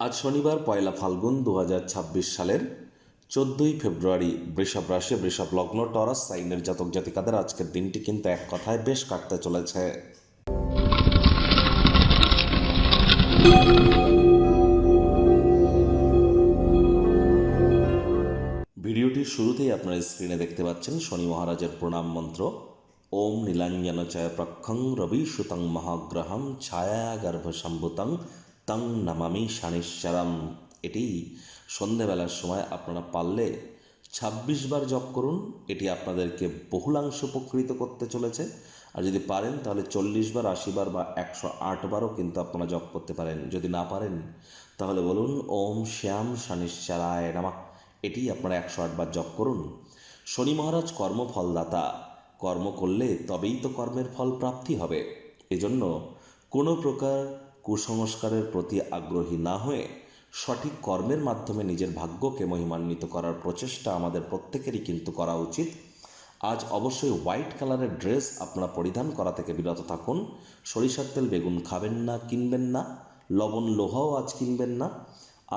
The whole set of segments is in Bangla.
আজ শনিবার 1 ফাল্গুন 2026 সালের 14 ফেব্রুয়ারি। বৃষভ রাশি, বৃষভ লগ্ন, টরাস সাইনের জাতক জাতিকাদের আজকের দিনটি কিন্তু এক কথায় বেশ কাটতে চলেছে। ভিডিওটির শুরুতেই আপনারা স্ক্রিনে দেখতে পাচ্ছেন শনি মহারাজের প্রণাম মন্ত্র। ওম নীলাঞ্জন চয় প্রক্ষং রবি সুতং মহাগ্রহম ছায়া গর্ভসম্ভুতং তং নমামি শনিশ্চরম। এটি সন্ধেবেলার সময় আপনারা পারলে 26 বার জপ করুন। এটি আপনাদেরকে বহুলাংশ উপকৃত করতে চলেছে। আর যদি পারেন তাহলে 40 বার, 80 বার বা 108 বারও কিন্তু আপনারা জপ করতে পারেন। যদি না পারেন তাহলে বলুন ওম শ্যাম শনিশ্চরায় নমঃ। এটি আপনারা 108 বার জপ করুন। শনি মহারাজ কর্মফলদাতা। কর্ম করলে তবেই তো কর্মের ফল প্রাপ্তি হবে। এজন্য কোনো প্রকার কুসংস্কারের প্রতি আগ্রহী না হয়ে সঠিক কর্মের মাধ্যমে নিজের ভাগ্যকে মহিমান্বিত করার প্রচেষ্টা আমাদের প্রত্যেকেরই কিন্তু করা উচিত। আজ অবশ্যই হোয়াইট কালারের ড্রেস আপনারা পরিধান করা থেকে বিরত থাকুন। সরিষার তেল বেগুন খাবেন না, কিনবেন না। লবণ লোহাও আজ কিনবেন না।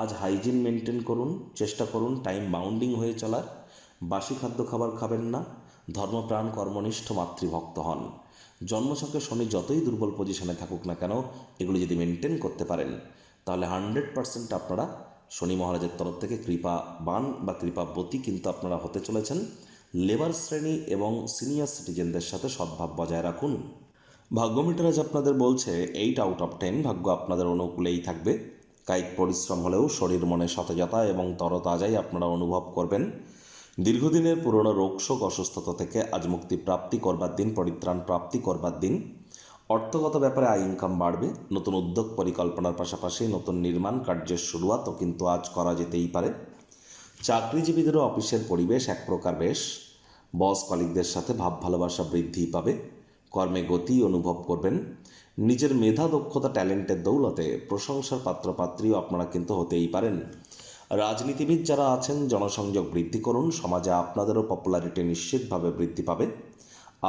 আজ হাইজিন মেনটেন করুন, চেষ্টা করুন টাইম বাউন্ডিং হয়ে চলার। বাসি খাদ্য খাবার খাবেন না। ধর্মপ্রাণ কর্মনিষ্ঠ মাতৃভক্ত হন। জন্মছকে শনি যতই দুর্বল পজিশনে থাকুক না কেন, এগুলি যদি মেনটেন করতে পারেন তাহলে 100% আপনারা শনি মহারাজের তরফ থেকে কৃপাবান বা কৃপাবতী কিন্তু আপনারা হতে চলেছেন। লেবার শ্রেণী এবং সিনিয়র সিটিজেনদের সাথে সদ্ভাব বজায় রাখুন। ভাগ্য মিটার আজ আপনাদের বলছে 8/10 ভাগ্য আপনাদের অনুকূলেই থাকবে। কায়িক পরিশ্রম হলেও শরীর মনে সতেজতা এবং তরতাজাই আপনারা অনুভব করবেন। দীর্ঘদিনের পুরনো রোগশোক অসুস্থতা থেকে আজ মুক্তি প্রাপ্তি করবার দিন, পরিত্রাণ প্রাপ্তি করবার দিন। অর্থগত ব্যাপারে আয় ইনকাম বাড়বে। নতুন উদ্যোগ পরিকল্পনার পাশাপাশি নতুন নির্মাণ কার্যের শুরুয়াতও কিন্তু আজ করা যেতেই পারে। চাকরিজীবীদেরও অফিসের পরিবেশ এক প্রকার বেশ। বস কলিগদের সাথে ভাব ভালোবাসা বৃদ্ধি পাবে। কর্মে গতি অনুভব করবেন। নিজের মেধা দক্ষতা ট্যালেন্টের দৌলতে প্রশংসার পাত্রপাত্রীও আপনারা কিন্তু হতেই পারেন। রাজনীতিবিদ যারা আছেন জনসংযোগ বৃদ্ধি করুন। সমাজে আপনাদেরও পপুলারিটি নিশ্চিতভাবে বৃদ্ধি পাবে।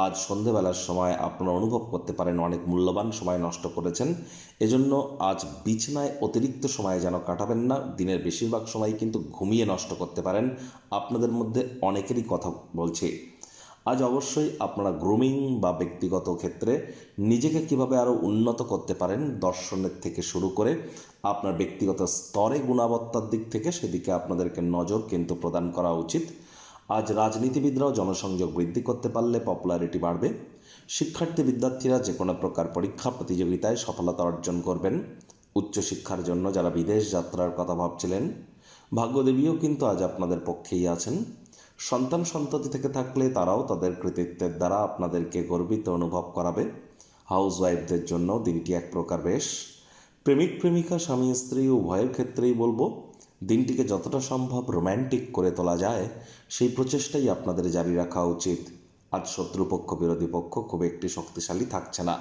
আজ সন্ধেবেলার সময় আপনারা অনুভব করতে পারেন অনেক মূল্যবান সময় নষ্ট করেছেন। এজন্য আজ বিছানায় অতিরিক্ত সময় যেন কাটাবেন না। দিনের বেশিরভাগ সময় কিন্তু ঘুমিয়ে নষ্ট করতে পারেন। আপনাদের মধ্যে অনেকেরই কথা বলছি। আজ অবশ্যই আপনারা গ্রুমিং বা ব্যক্তিগত ক্ষেত্রে নিজেকে কিভাবে আরও উন্নত করতে পারেন, দর্শনের থেকে শুরু করে আপনার ব্যক্তিগত স্তরে গুণবত্তার দিক থেকে সেদিকে আপনাদেরকে নজর কিন্তু প্রদান করা উচিত। আজ রাজনীতিবিদরাও জনসংযোগ বৃদ্ধি করতে পারলে পপুলারিটি বাড়বে। শিক্ষার্থী বিদ্যার্থীরা যে কোনো প্রকার পরীক্ষা প্রতিযোগিতায় সফলতা অর্জন করবেন। উচ্চশিক্ষার জন্য যারা বিদেশ যাত্রার কথা ভাবছিলেন, ভাগ্যদেবীও কিন্তু আজ আপনাদের পক্ষেই আছেন। সন্তান সন্ততি থেকে থাকলে তারাও তাদের কৃতিত্বের দ্বারা আপনাদেরকে গর্বিত অনুভব করাবে। হাউস ওয়াইফদের জন্য দিনটি এক প্রকার বেশ। প্রেমিক প্রেমিকা স্বামী স্ত্রী উভয়ের ক্ষেত্রেই বলবো দিনটিকে যতটা সম্ভব রোম্যান্টিক করে তোলা যায় সেই প্রচেষ্টাই আপনাদের জারি রাখা উচিত। আজ শত্রুপক্ষ বিরোধী পক্ষ খুব একটি শক্তিশালী থাকছে না।